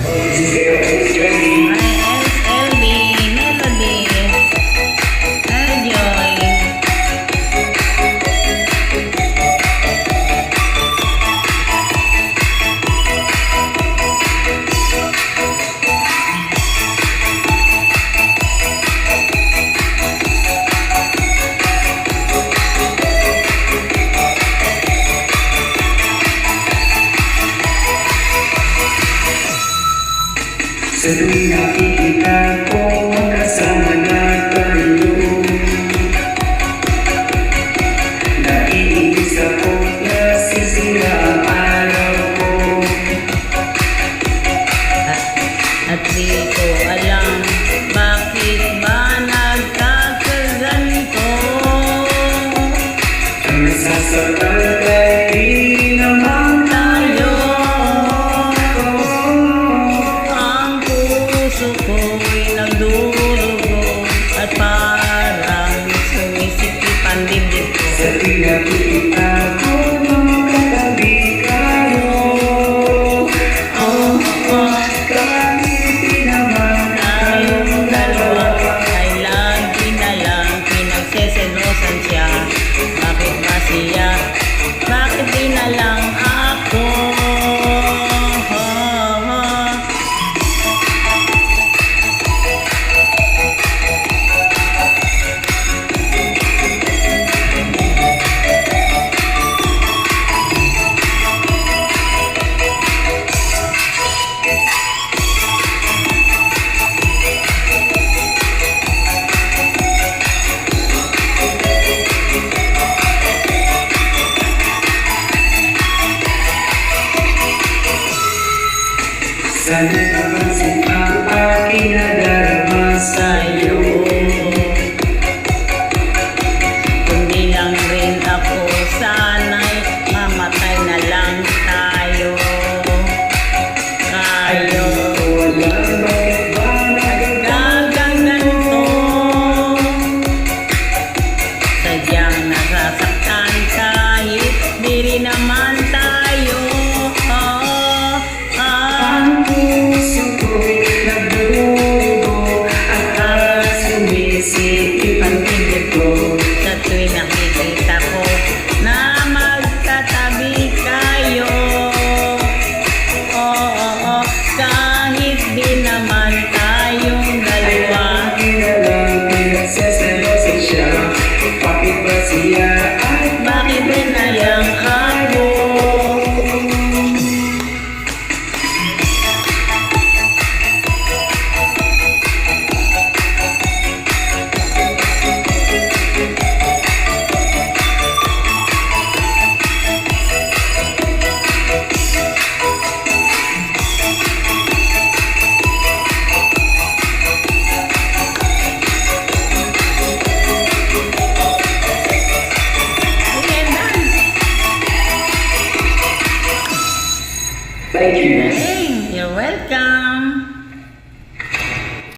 SLB, Melody, Joy. Sa tuwing nakikita ko, kasama na tayo. Naiinis ako, nasisira ang araw ko. At di ko alam bakit ba nagkakaganito. Ang nasasakal ay di naman tayo. Ang puso ko'y nagdurugo at parang sumisikip ang dibdib ko. Sa tuwing nakikita ko, magkatabi kayo. Kahit di naman Tayong dalawa ay lagi na lang pinagseselosan siya. Bakit ba siya? Bakit di na lang ako? Sana napansin ang aking nadarama sa'yo. Kundi lang rin ako, sana'y mamatay na lang tayo. Tayo. Wala bakit ba Nagaganto. Sadyang nasasaktan kahit di rin naman tayo. ang puso ko'y nagdurugo at sumisikip ang dibdib ko. Sa tuwing nakikita ko na magkatabi kayo. Kahit di naman tayong dalawa. Akin na lang pinagseselosan siya. Bakit ba siya ay Bakit binayang ako? Okay, done. Thank you. Hey, you're welcome.